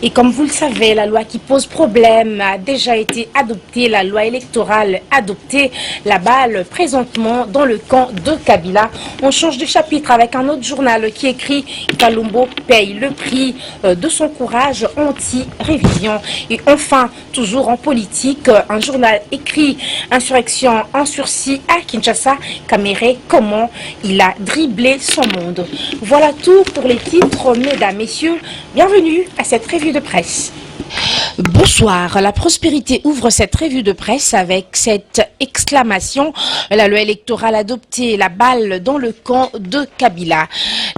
Et comme vous le savez, la loi qui pose problème a déjà été adoptée, la loi électorale adoptée, la balle présentement dans le camp de Kabila. On change de chapitre avec un autre journal qui écrit « Kalumbo paye le prix de son courage anti-révision ». Et enfin, toujours en politique, un journal écrit « Insurrection en sursis à Kinshasa, Kamere, comment il a dribblé son monde ». Voilà tout pour les titres, mesdames, messieurs. Bienvenue à cette revue de presse. Bonsoir, la prospérité ouvre cette revue de presse avec cette exclamation, la loi électorale adoptée, la balle dans le camp de Kabila.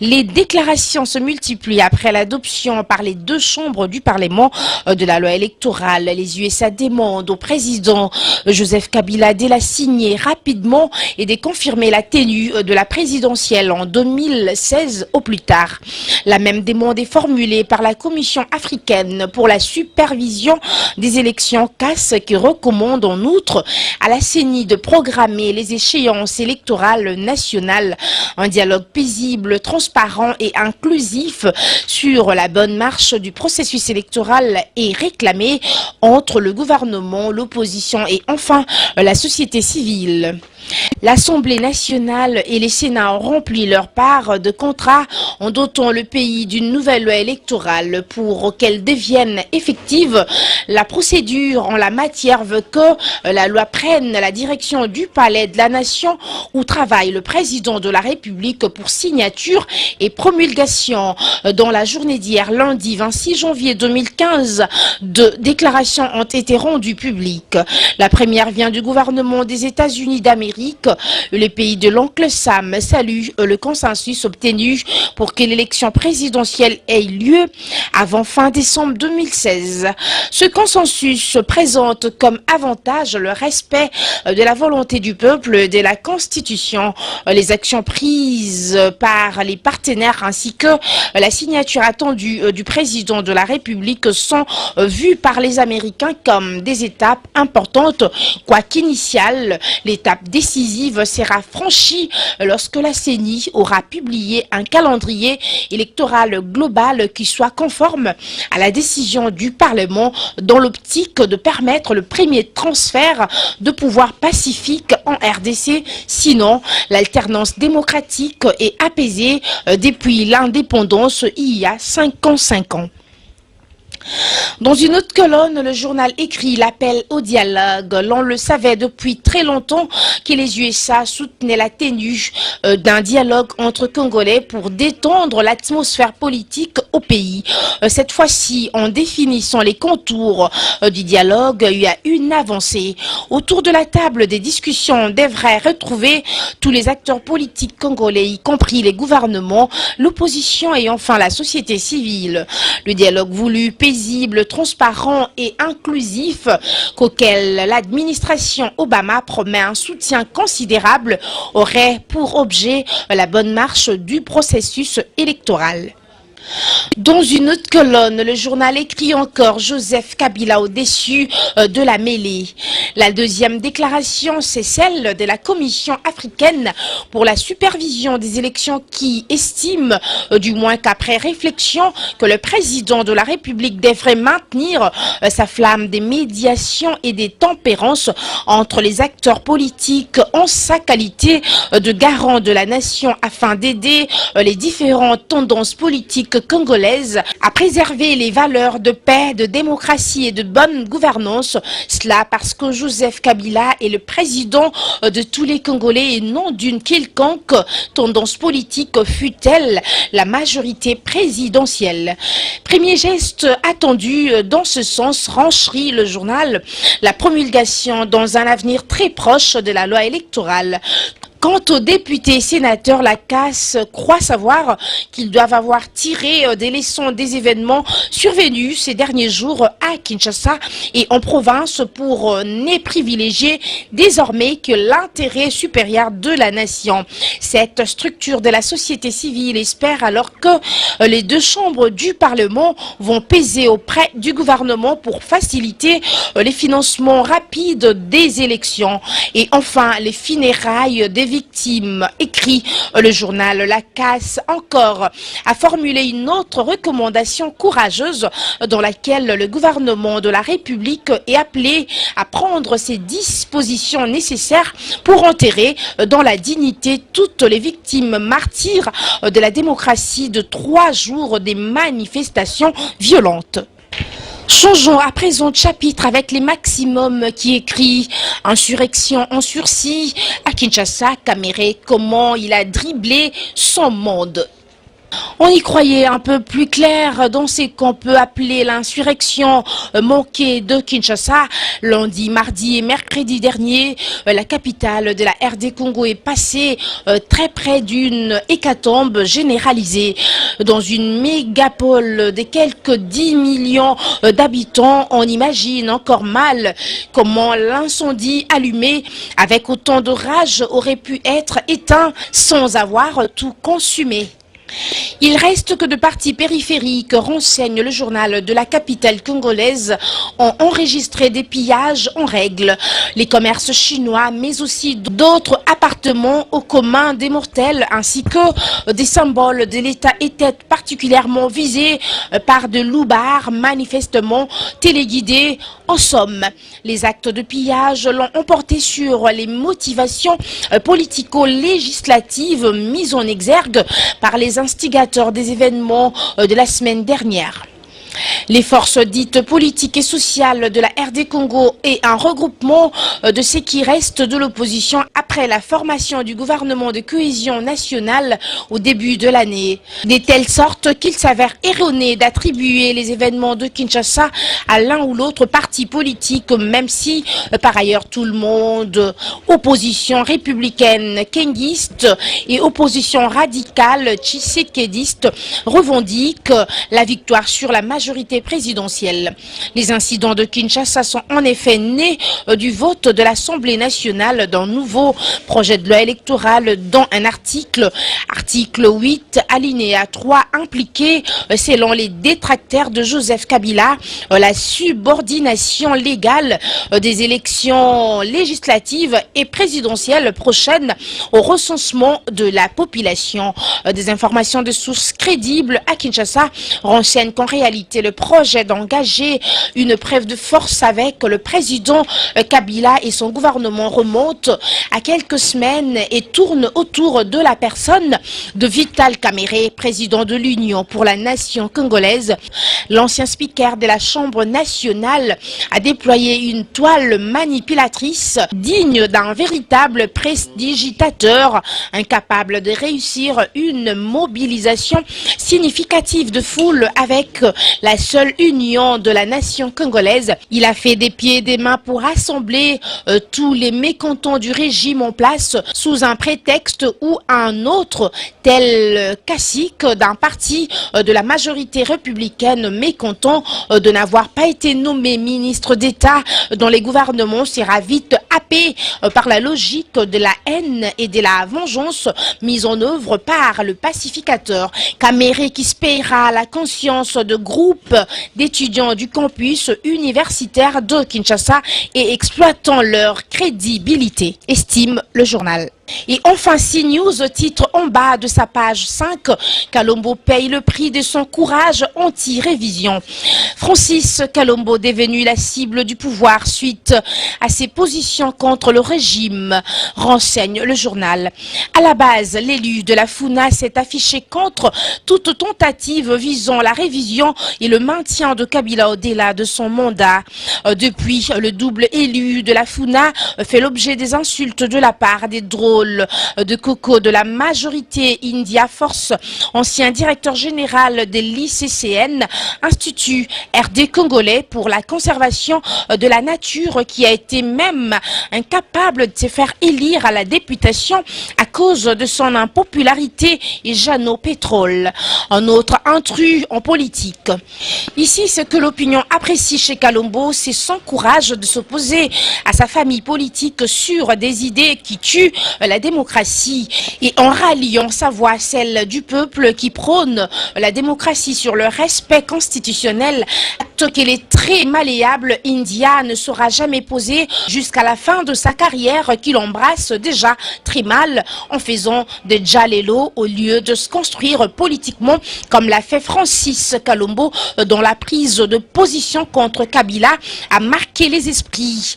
Les déclarations se multiplient après l'adoption par les deux chambres du Parlement de la loi électorale. Les USA demandent au président Joseph Kabila de la signer rapidement et de confirmer la tenue de la présidentielle en 2016 au plus tard. La même demande est formulée par la Commission africaine pour la supervision des élections CAS qui recommande en outre à la CENI de programmer les échéances électorales nationales. Un dialogue paisible, transparent et inclusif sur la bonne marche du processus électoral est réclamé entre le gouvernement, l'opposition et enfin la société civile. L'Assemblée nationale et les Sénats ont rempli leur part de contrat en dotant le pays d'une nouvelle loi électorale pour qu'elle devienne effective. La procédure en la matière veut que la loi prenne la direction du Palais de la Nation où travaille le président de la République pour signature et promulgation. Dans la journée d'hier, lundi 26 janvier 2015, deux déclarations ont été rendues publiques. La première vient du gouvernement des États-Unis d'Amérique. Les pays de l'oncle Sam saluent le consensus obtenu pour que l'élection présidentielle ait lieu avant fin décembre 2016. Ce consensus présente comme avantage le respect de la volonté du peuple, de la Constitution, les actions prises par les partenaires ainsi que la signature attendue du président de la République sont vues par les Américains comme des étapes importantes, quoiqu'initiales. L'étape décisive sera franchie lorsque la CENI aura publié un calendrier électoral global qui soit conforme à la décision du Parlement dans l'optique de permettre le premier transfert de pouvoir pacifique en RDC. Sinon, l'alternance démocratique est apaisée depuis l'indépendance il y a 55 ans. Dans une autre colonne, le journal écrit l'appel au dialogue. L'on le savait depuis très longtemps que les USA soutenaient la tenue d'un dialogue entre Congolais pour détendre l'atmosphère politique au pays. Cette fois-ci, en définissant les contours du dialogue, il y a une avancée. Autour de la table des discussions devraient retrouver tous les acteurs politiques congolais, y compris les gouvernements, l'opposition et enfin la société civile. Le dialogue voulu paisible, transparent et inclusif qu'auquel l'administration Obama promet un soutien considérable aurait pour objet la bonne marche du processus électoral. Dans une autre colonne, le journal écrit encore Joseph Kabila au-dessus de la mêlée. La deuxième déclaration, c'est celle de la Commission africaine pour la supervision des élections qui estime, du moins qu'après réflexion, que le président de la République devrait maintenir sa flamme des médiations et des tempérances entre les acteurs politiques en sa qualité de garant de la nation afin d'aider les différentes tendances politiques congolaise à préserver les valeurs de paix, de démocratie et de bonne gouvernance. Cela parce que Joseph Kabila est le président de tous les Congolais et non d'une quelconque tendance politique, fût-elle la majorité présidentielle. Premier geste attendu dans ce sens, renchérit le journal, la promulgation dans un avenir très proche de la loi électorale. Quant aux députés et sénateurs, la CAS croit savoir qu'ils doivent avoir tiré des leçons des événements survenus ces derniers jours à Kinshasa et en province pour ne privilégier désormais que l'intérêt supérieur de la nation. Cette structure de la société civile espère alors que les deux chambres du Parlement vont peser auprès du gouvernement pour faciliter les financements rapides des élections. Et enfin, les funérailles des victimes, écrit le journal. La CAS encore a formulé une autre recommandation courageuse dans laquelle le gouvernement de la République est appelé à prendre ses dispositions nécessaires pour enterrer dans la dignité toutes les victimes martyrs de la démocratie de 3 jours des manifestations violentes. Changeons à présent de chapitre avec les maximums qui écrit « Insurrection en sursis » à Kinshasa, Kamere, comment il a dribblé son monde. On y croyait un peu plus clair dans ce qu'on peut appeler l'insurrection manquée de Kinshasa. Lundi, mardi et mercredi dernier, la capitale de la RD Congo est passée très près d'une hécatombe généralisée. Dans une mégapole de quelques 10 millions d'habitants, on imagine encore mal comment l'incendie allumé avec autant de rage aurait pu être éteint sans avoir tout consumé. Il reste que de parties périphériques, renseigne le journal de la capitale congolaise, ont enregistré des pillages en règle. Les commerces chinois, mais aussi d'autres appartements au commun des mortels, ainsi que des symboles de l'État étaient particulièrement visés par de loupards manifestement téléguidés. En somme, les actes de pillage l'ont emporté sur les motivations politico-législatives mises en exergue par les instigateurs des événements de la semaine dernière. Les forces dites politiques et sociales de la RD Congo et un regroupement de ce qui reste de l'opposition après la formation du gouvernement de cohésion nationale au début de l'année. De telle sorte qu'il s'avère erroné d'attribuer les événements de Kinshasa à l'un ou l'autre parti politique, même si par ailleurs tout le monde, opposition républicaine kenguiste et opposition radicale tshisekediste, revendique la victoire sur la majorité présidentielle. Les incidents de Kinshasa sont en effet nés du vote de l'Assemblée nationale d'un nouveau projet de loi électoral dont un article 8, alinéa 3, impliqué, selon les détracteurs de Joseph Kabila, la subordination légale des élections législatives et présidentielles prochaines au recensement de la population. Des informations de sources crédibles à Kinshasa renseignent qu'en réalité le projet d'engager une preuve de force avec le président Kabila et son gouvernement remonte à quelques semaines et tourne autour de la personne de Vital Kamerhe, président de l'Union pour la nation congolaise. L'ancien speaker de la Chambre nationale a déployé une toile manipulatrice digne d'un véritable prestidigitateur, incapable de réussir une mobilisation significative de foule avec la seule union de la nation congolaise. Il a fait des pieds et des mains pour rassembler tous les mécontents du régime en place sous un prétexte ou un autre, tel cacique d'un parti de la majorité républicaine mécontent de n'avoir pas été nommé ministre d'État dont les gouvernements sera vite happé par la logique de la haine et de la vengeance mise en œuvre par le pacificateur Kamerhe, qui se paiera la conscience de groupes d'étudiants du campus universitaire de Kinshasa et exploitant leur crédibilité, estime le journal. Et enfin, CNews titre en bas de sa page 5, Kalombo paye le prix de son courage anti-révision. Francis Kalombo devenu la cible du pouvoir suite à ses positions contre le régime, renseigne le journal. À la base, l'élu de la FUNA s'est affiché contre toute tentative visant la révision et le maintien de Kabila au-delà de son mandat. Depuis, le double élu de la FUNA fait l'objet des insultes de la part des drôles de Coco de la majorité India Force, ancien directeur général de l'ICCN, Institut RD Congolais pour la conservation de la nature, qui a été même incapable de se faire élire à la députation à cause de son impopularité, et Jeannot Pétrole, un autre intrus en politique. Ici, ce que l'opinion apprécie chez Kalombo, c'est son courage de s'opposer à sa famille politique sur des idées qui tuent la démocratie, et en ralliant sa voix à celle du peuple qui prône la démocratie sur le respect constitutionnel à ajoute qu'elle est très malléable. India ne sera jamais posée jusqu'à la fin de sa carrière qu'il embrasse déjà très mal en faisant de Jalelo au lieu de se construire politiquement comme l'a fait Francis Kalombo dont la prise de position contre Kabila a marqué les esprits.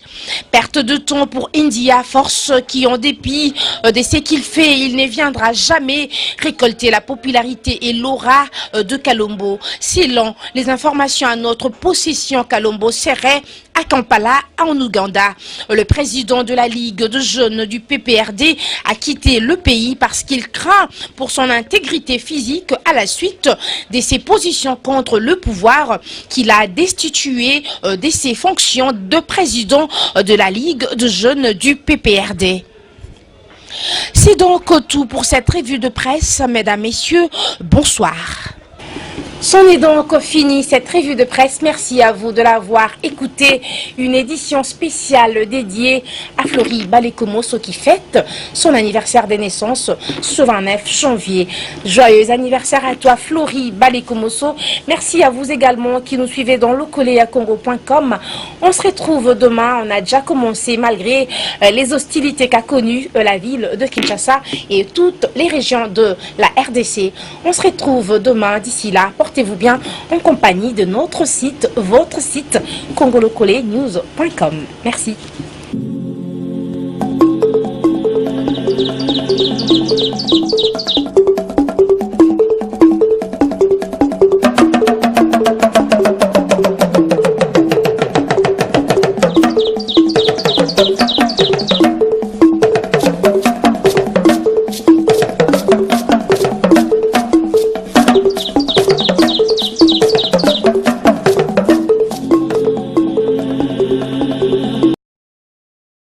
Perte de temps pour India, force qui en dépit de ce qu'il fait, il ne viendra jamais récolter la popularité et l'aura de Kalombo. Selon les informations à notre possession, Kalombo serait à Kampala, en Ouganda. Le président de la Ligue de jeunes du PPRD a quitté le pays parce qu'il craint pour son intégrité physique à la suite de ses positions contre le pouvoir qu'il a destitué de ses fonctions de président de la Ligue de jeunes du PPRD. C'est donc tout pour cette revue de presse, mesdames, messieurs, bonsoir. C'en est donc fini cette revue de presse. Merci à vous de l'avoir écouté. Une édition spéciale dédiée à Florie Balekomoso qui fête son anniversaire de naissance ce 29 janvier. Joyeux anniversaire à toi Florie Balekomoso. Merci à vous également qui nous suivez dans locoleacongo.com. On se retrouve demain. On a déjà commencé malgré les hostilités qu'a connues la ville de Kinshasa et toutes les régions de la RDC. On se retrouve demain. D'ici là, portez-vous bien en compagnie de notre site, votre site, congolocolenews.com. Merci.